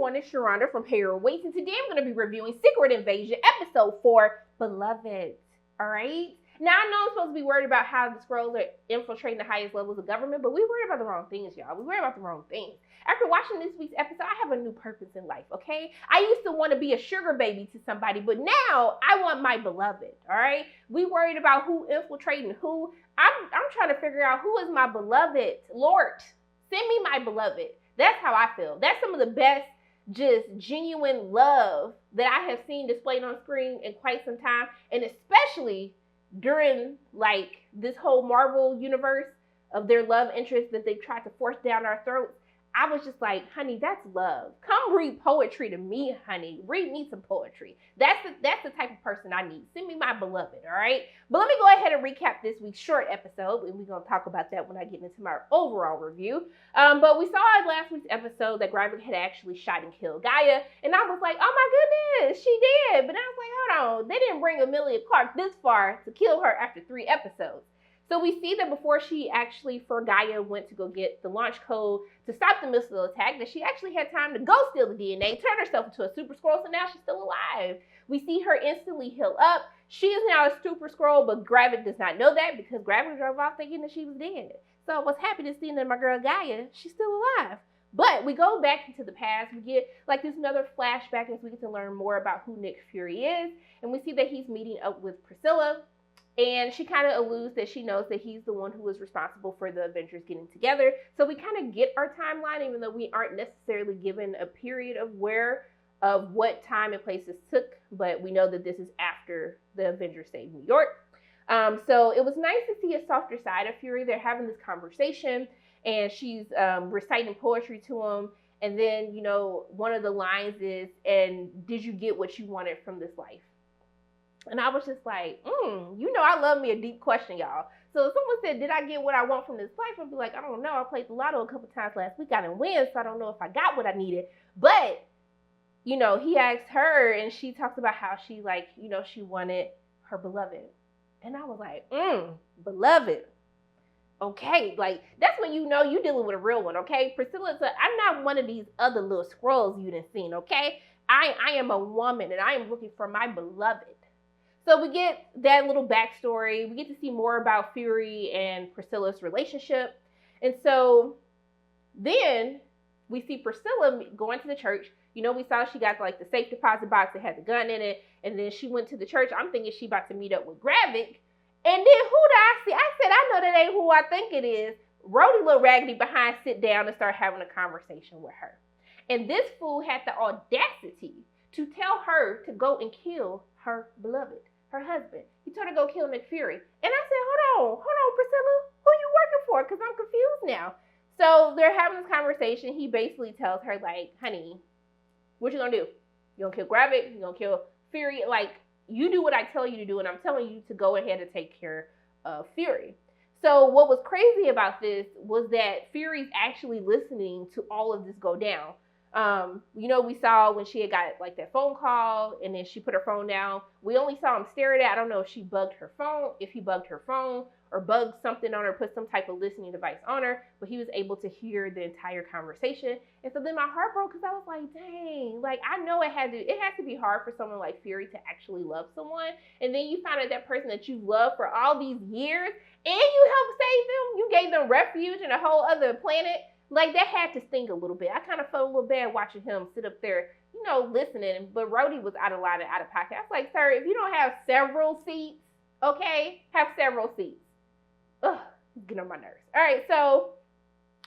everyone, it's Sharonda from Payorwait, and today I'm going to be reviewing Secret Invasion Episode 4, Beloved. Alright? Now, I know I'm supposed to be worried about how the Skrulls are infiltrating the highest levels of government, but we worried about the wrong things, y'all. We worried about the wrong things. After watching this week's episode, I have a new purpose in life, okay? I used to want to be a sugar baby to somebody, but now I want my beloved, alright? We worried about who infiltrating who. I'm trying to figure out who is my beloved. Lord, send me my beloved. That's how I feel. That's some of the best, just genuine love that I have seen displayed on screen in quite some time. And especially during like this whole Marvel universe of their love interest that they've tried to force down our throats. I was just like, honey, that's love. Come read poetry to me, honey. Read me some poetry. That's the type of person I need. Send me my beloved, all right? But let me go ahead and recap this week's short episode, and we're going to talk about that when I get into my overall review. But we saw in last week's episode that Gravik had actually shot and killed Gaia, and I was like, oh my goodness, she did. But I was like, hold on. They didn't bring Emilia Clarke this far to kill her after 3 episodes. So we see that before she actually, for Gaia, went to go get the launch code to stop the missile attack, that she actually had time to go steal the DNA, turn herself into a Super Skrull, so now she's still alive. We see her instantly heal up. She is now a Super Skrull, but Gravik does not know that because Gravik drove off thinking that she was dead. So I was happy to see that my girl Gaia, she's still alive. But we go back into the past. We get like this another flashback as we get to learn more about who Nick Fury is. And we see that he's meeting up with Priscilla. And she kind of alludes that she knows that he's the one who was responsible for the Avengers getting together. So we kind of get our timeline, even though we aren't necessarily given a period of what time and place this took. But we know that this is after the Avengers saved New York. So it was nice to see a softer side of Fury. They're having this conversation, and she's reciting poetry to him. And then, you know, one of the lines is, and did you get what you wanted from this life? And I was just like, you know, I love me a deep question, y'all. So if someone said, did I get what I want from this life? I'd be like, I don't know. I played the lotto a couple times last week. I didn't win, so I don't know if I got what I needed. But, you know, he asked her, and she talks about how she, like, you know, she wanted her beloved. And I was like, beloved. Okay, like, that's when you know you're dealing with a real one, okay? Priscilla said, I'm not one of these other little Skrulls you done seen, okay? I am a woman, and I am looking for my beloved. So we get that little backstory. We get to see more about Fury and Priscilla's relationship. And so then we see Priscilla going to the church. You know, we saw she got like the safe deposit box that had the gun in it. And then she went to the church. I'm thinking she about to meet up with Gravik. And then who did I see? I said, I know that ain't who I think it is. Rhodey Little Raggedy behind sit down and start having a conversation with her. And this fool had the audacity to tell her to go and kill her beloved. Her husband. He told her to go kill Nick Fury. And I said, hold on, Priscilla. Who you working for? Because I'm confused now. So they're having this conversation. He basically tells her, like, honey, what you gonna do? You gonna kill Gravik? You gonna kill Fury? Like, you do what I tell you to do, and I'm telling you to go ahead and take care of Fury. So what was crazy about this was that Fury's actually listening to all of this go down. You know, we saw when she had got like that phone call and then she put her phone down. We only saw him stare at it. I don't know if she bugged her phone, if he bugged her phone or bugged something on her, put some type of listening device on her, but he was able to hear the entire conversation. And so then my heart broke because I was like, dang, like I know it has to be hard for someone like Fury to actually love someone. And then you find out that person that you've loved for all these years and you helped save them. You gave them refuge in a whole other planet. Like, that had to sting a little bit. I kind of felt a little bad watching him sit up there, you know, listening. But Rhodey was out of line and out of pocket. I was like, sir, if you don't have several seats, okay, have several seats. Ugh, get on my nerves. All right, so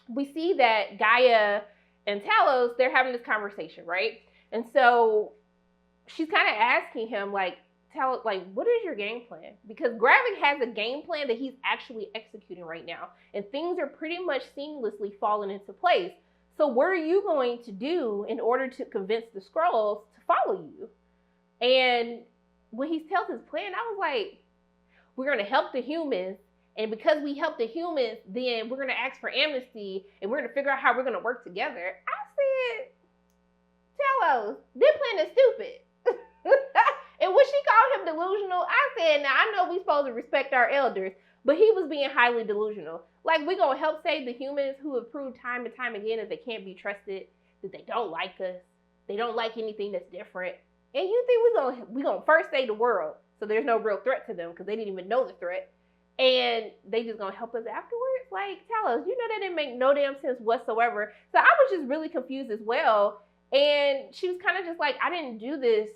we see that Gaia and Talos, they're having this conversation, right? And so she's kind of asking him, like, what is your game plan? Because Gravik has a game plan that he's actually executing right now. And things are pretty much seamlessly falling into place. So what are you going to do in order to convince the Skrulls to follow you? And when he tells his plan, I was like, we're going to help the humans. And because we help the humans, then we're going to ask for amnesty. And we're going to figure out how we're going to work together. I said, Talos, this plan is stupid. And when she called him delusional, I said, now I know we're supposed to respect our elders, but he was being highly delusional. Like, we're going to help save the humans who have proved time and time again that they can't be trusted, that they don't like us. They don't like anything that's different. And you think we gonna first save the world, so there's no real threat to them because they didn't even know the threat, and they just gonna help us afterwards? Like, Talos, you know that didn't make no damn sense whatsoever. So I was just really confused as well. And she was kind of just like, I didn't do this,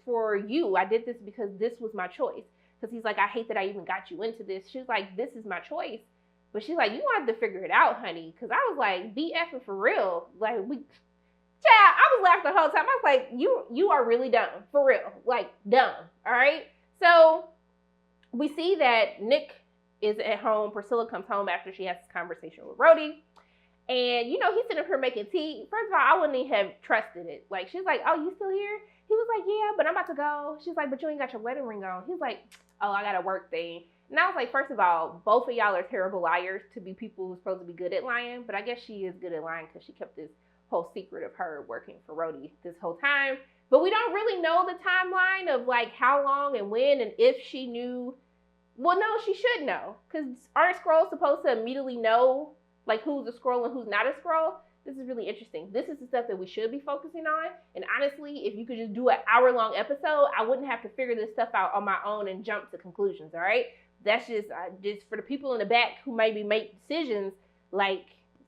for you. I did this because this was my choice. Because he's like, I hate that I even got you into this. She was like, this is my choice. But she's like, you gonna have to figure it out, honey. Because I was like, be effing for real. Like, I was laughing the whole time. I was like, you are really dumb. For real. Like, dumb. All right? So we see that Nick is at home. Priscilla comes home after she has this conversation with Rhodey. And, he's sitting up here making tea. First of all, I wouldn't even have trusted it. Like, she's like, oh, you still here? He was like, yeah, but I'm about to go. She's like, but you ain't got your wedding ring on. He's like, oh, I got a work thing. And I was like, first of all, both of y'all are terrible liars to be people who's supposed to be good at lying. But I guess she is good at lying because she kept this whole secret of her working for Rhodey this whole time. But we don't really know the timeline of, like, how long and when and if she knew. Well, no, she should know. Because aren't Skrulls supposed to immediately know, like, who's a Skrull and who's not a Skrull? This is really interesting. This is the stuff that we should be focusing on. And honestly, if you could just do an hour-long episode, I wouldn't have to figure this stuff out on my own and jump to conclusions, all right? That's just for the people in the back who maybe make decisions, like,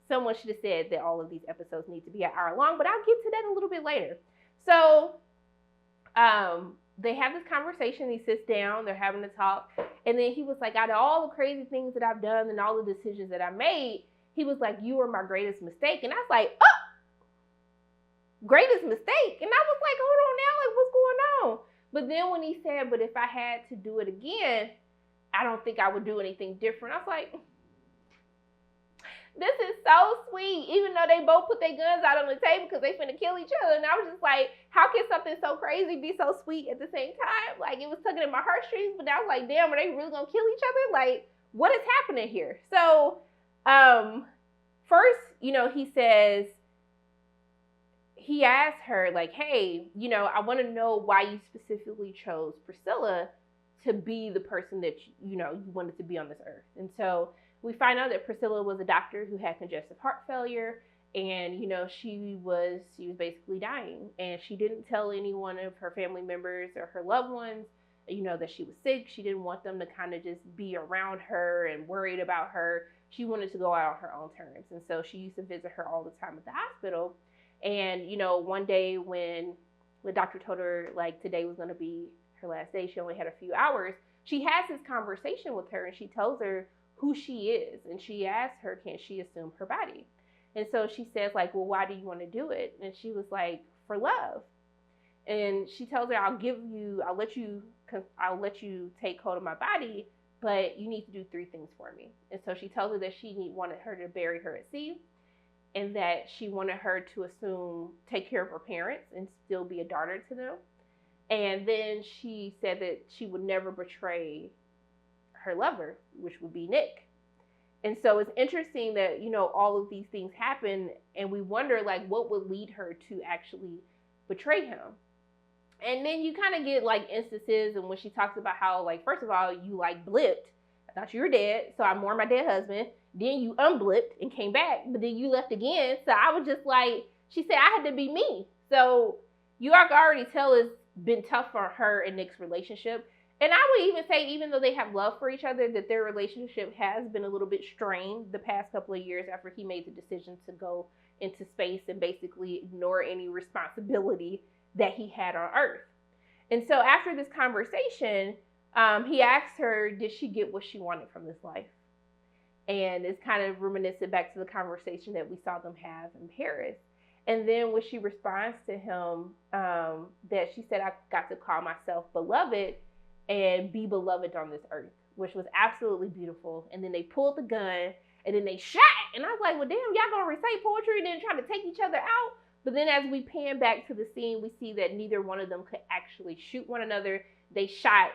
someone should have said that all of these episodes need to be an hour long, but I'll get to that a little bit later. So, they have this conversation. He sits down. They're having a talk. And then he was like, out of all the crazy things that I've done and all the decisions that I made, he was like, you were my greatest mistake. And I was like, oh, greatest mistake. And I was like, hold on now, like, what's going on? But then when he said, but if I had to do it again, I don't think I would do anything different. I was like, this is so sweet, even though they both put their guns out on the table because they finna kill each other. And I was just like, how can something so crazy be so sweet at the same time? Like, it was tugging at my heartstrings, but I was like, damn, are they really gonna kill each other? Like, what is happening here? So, first, he says, he asked her, like, hey, I want to know why you specifically chose Priscilla to be the person that, you wanted to be on this earth. And so we find out that Priscilla was a doctor who had congestive heart failure, and, she was basically dying, and she didn't tell any one of her family members or her loved ones, that she was sick. She didn't want them to kind of just be around her and worried about her. She wanted to go out on her own terms. And so she used to visit her all the time at the hospital. And, one day when the doctor told her, like, today was going to be her last day, she only had a few hours, she has this conversation with her, and she tells her who she is. And she asks her, can she assume her body? And so she says, like, well, why do you want to do it? And she was like, for love. And she tells her, I'll let you take hold of my body, but you need to do 3 things for me. And so she tells her that wanted her to bury her at sea, and that she wanted her to take care of her parents and still be a daughter to them. And then she said that she would never betray her lover, which would be Nick. And so it's interesting that, all of these things happen, and we wonder, like, what would lead her to actually betray him. And then you kind of get, like, instances, and when she talks about how, like, first of all, you, like, blipped. I thought you were dead, so I mourned my dead husband. Then you unblipped and came back, but then you left again. So I was just like, she said I had to be me. So you can already tell it's been tough for her and Nick's relationship. And I would even say, even though they have love for each other, that their relationship has been a little bit strained the past couple of years after he made the decision to go into space and basically ignore any responsibility that he had on Earth. And so after this conversation, he asked her, did she get what she wanted from this life? And it's kind of reminiscent back to the conversation that we saw them have in Paris. And then when she responds to him, that she said, I got to call myself beloved and be beloved on this earth, which was absolutely beautiful. And then they pulled the gun and then they shot. And I was like, well, damn, y'all gonna recite poetry and then try to take each other out? But then as we pan back to the scene, we see that neither one of them could actually shoot one another. They shot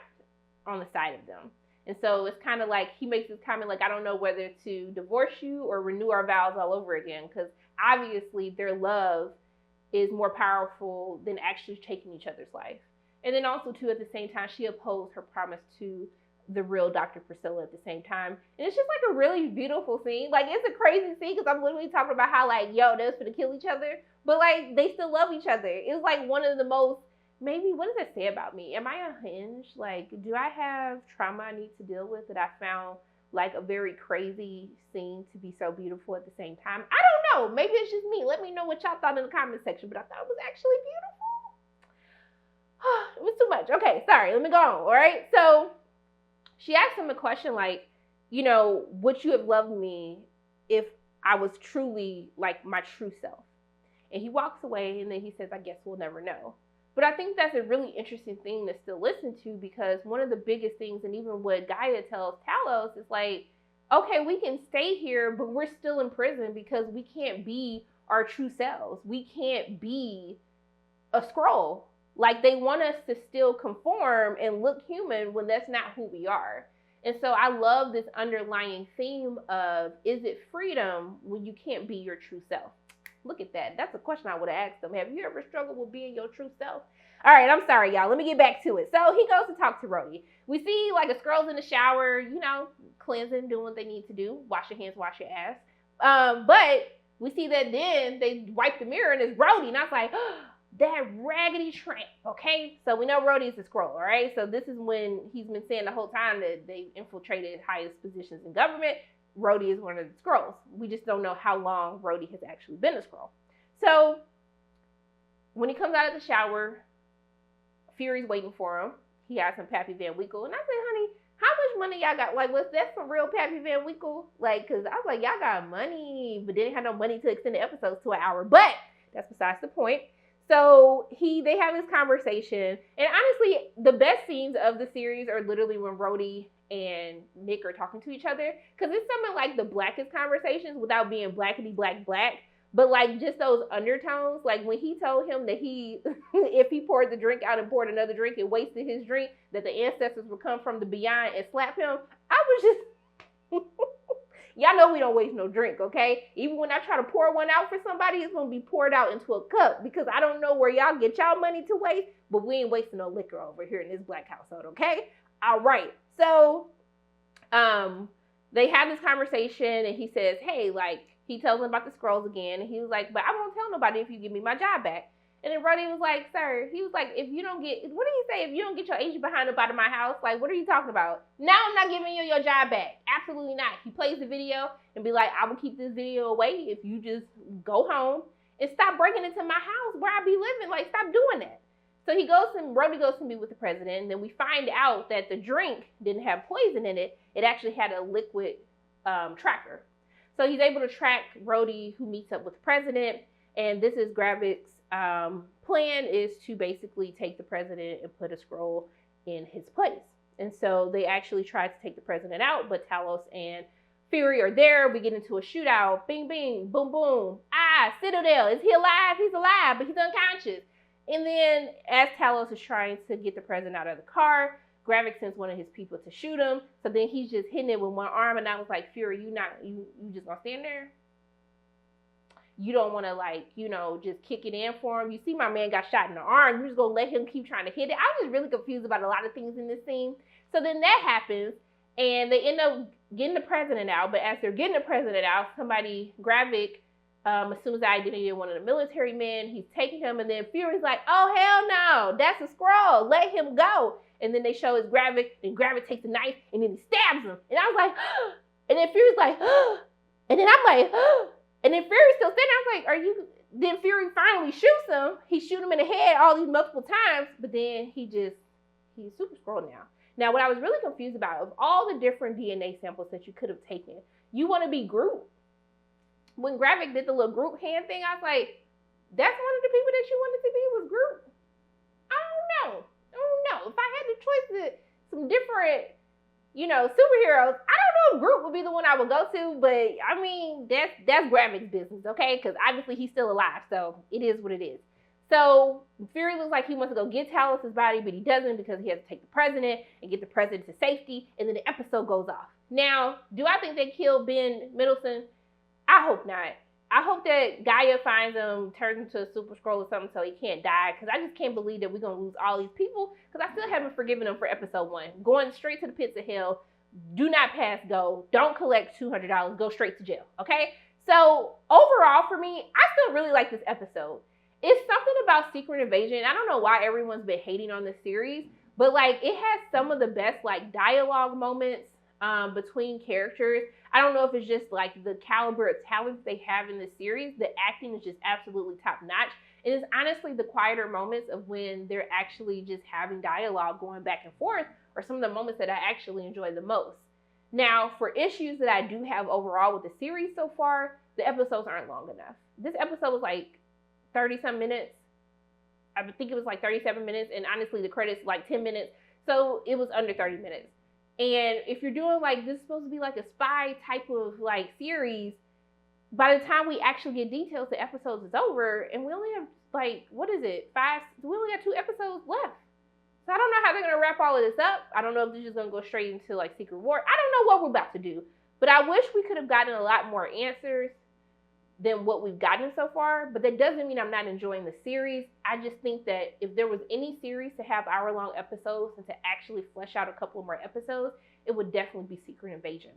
on the side of them. And so it's kind of like he makes this comment like, I don't know whether to divorce you or renew our vows all over again, because obviously their love is more powerful than actually taking each other's life. And then also, too, at the same time, she upholds her promise to the real Dr. Priscilla at the same time. And it's just like a really beautiful scene. Like, it's a crazy scene because I'm literally talking about how, like, yo, they're gonna kill each other, but like they still love each other. It's like one of the most, maybe, what does that say about me? Am I unhinged? Like, do I have trauma I need to deal with that I found like a very crazy scene to be so beautiful at the same time? I don't know. Maybe it's just me. Let me know what y'all thought in the comment section, but I thought it was actually beautiful. It was too much. Okay, sorry. Let me go on. All right. So she asked him a question like, you know, would you have loved me if I was truly like my true self? And he walks away and then he says, I guess we'll never know. But I think that's a really interesting thing to still listen to, because one of the biggest things, and even what Gaia tells Talos, is like, okay, we can stay here, but we're still in prison because we can't be our true selves. We can't be a Skrull. Like, they want us to still conform and look human when that's not who we are. And so I love this underlying theme of, is it freedom when you can't be your true self? Look at that. That's a question I would have asked them. Have you ever struggled with being your true self? All right, I'm sorry, y'all. Let me get back to it. So he goes to talk to Rhodey. We see like a Skrull's in the shower, you know, cleansing, doing what they need to do. Wash your hands, wash your ass. But we see that then they wipe the mirror and it's Rhodey. And I was like, oh, that raggedy tramp, okay? So we know Rhodey's a Skrull, all right? So this is when he's been saying the whole time that they infiltrated highest positions in government. Rhodey is one of the Skrulls. We just don't know how long Rhodey has actually been a Skrull. So when he comes out of the shower, Fury's waiting for him. He has some Pappy Van Winkle. And I said, honey, how much money y'all got? Like, was that some real Pappy Van Winkle? Like, because I was like, y'all got money, but didn't have no money to extend the episodes to an hour. But that's besides the point. So they have this conversation. And honestly, the best scenes of the series are literally when Rhodey and Nick are talking to each other, because it's some of like the blackest conversations without being blackity black, but like just those undertones. Like when he told him that he, if he poured the drink out and poured another drink and wasted his drink, that the ancestors would come from the beyond and slap him. I was just, y'all know we don't waste no drink, okay? Even when I try to pour one out for somebody, it's gonna be poured out into a cup, because I don't know where y'all get y'all money to waste, but we ain't wasting no liquor over here in this black household, okay? All right. So they have this conversation and he says, hey, like, he tells him about the Skrulls again. And he was like, but I won't tell nobody if you give me my job back. And then Rhodey was like, sir, he was like, if you don't get, what did he say? If you don't get your Asian behind up out of my house, like, what are you talking about? Now I'm not giving you your job back. Absolutely not. He plays the video and be like, I will keep this video away if you just go home and stop breaking into my house where I be living. Like, stop doing that. So Rhodey goes to meet with the president, and then we find out that the drink didn't have poison in it. It actually had a liquid tracker. So he's able to track Rhodey, who meets up with the president, and this is Gravik's plan, is to basically take the president and put a Skrull in his place. And so they actually try to take the president out, but Talos and Fury are there. We get into a shootout. Bing, bing, boom, boom. Citadel, is he alive? He's alive, but he's unconscious. And then as Talos is trying to get the president out of the car, Gravik sends one of his people to shoot him. So then he's just hitting it with one arm. And I was like, Fury, you just gonna stand there? You don't want to, like, you know, just kick it in for him. You see my man got shot in the arm. You're just gonna let him keep trying to hit it. I was just really confused about a lot of things in this scene. So then that happens and they end up getting the president out. But as they're getting the president out, Gravik, assumes the identity of one of the military men. He's taking him, and then Fury's like, oh, hell no, that's a Skrull. Let him go. And then they show his Gravik, and Gravik takes a knife, and then he stabs him. And I was like, and then Fury's like, and then I'm like, and then Fury's still standing. I was like, then Fury finally shoots him. He shoots him in the head all these multiple times, but then he's Super Skrull now. Now, what I was really confused about, of all the different DNA samples that you could have taken, you want to be Groot. When Gravik did the little Groot hand thing, I was like, that's one of the people that you wanted to be was Groot? I don't know. If I had the choice to some different, superheroes, I don't know if Groot would be the one I would go to, but I mean, that's Gravik's business, okay? Because obviously he's still alive, so it is what it is. So Fury looks like he wants to go get Talos' body, but he doesn't because he has to take the president and get the president to safety, and then the episode goes off. Now, do I think they killed Ben Mendelsohn? I hope not. I hope that Gaia finds him, turns into a super scroll or something so he can't die. Because I just can't believe that we're going to lose all these people. Because I still haven't forgiven them for episode 1. Going straight to the pits of hell. Do not pass go. Don't collect $200. Go straight to jail. Okay? So overall for me, I still really like this episode. It's something about Secret Invasion. I don't know why everyone's been hating on this series. But like it has some of the best like dialogue moments between characters. I don't know if it's just like the caliber of talent they have in the series. The acting is just absolutely top notch. It is honestly the quieter moments of when they're actually just having dialogue going back and forth are some of the moments that I actually enjoy the most. Now, for issues that I do have overall with the series so far, the episodes aren't long enough. This episode was like 30-some minutes. I think it was like 37 minutes, and honestly, the credits like 10 minutes. So it was under 30 minutes. And if you're doing like, this is supposed to be like a spy type of like series, by the time we actually get details, the episodes is over, and we only have like, what is it, 5? We only got 2 episodes left. So I don't know how they're gonna wrap all of this up. I don't know if they're just gonna go straight into like Secret War. I don't know what we're about to do, but I wish we could have gotten a lot more answers than what we've gotten so far. But that doesn't mean I'm not enjoying the series. I just think that if there was any series to have hour-long episodes and to actually flesh out a couple more episodes, it would definitely be Secret Invasion.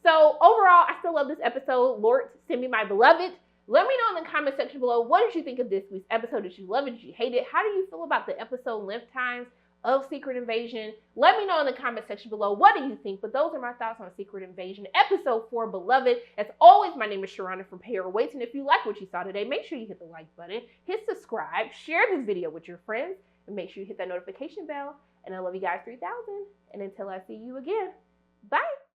So overall, I still love this episode. Lord, send me my beloved. Let me know in the comment section below, what did you think of this week's episode? Did you love it? Did you hate it? How do you feel about the episode length times of Secret Invasion? Let me know in the comment section below, what do you think? But those are my thoughts on Secret Invasion episode 4, Beloved. As always, my name is Sharona from payorwait, and if you like what you saw today, make sure you hit the like button, hit subscribe, share this video with your friends, and make sure you hit that notification bell. And I love you guys 3000. And until I see you again, bye.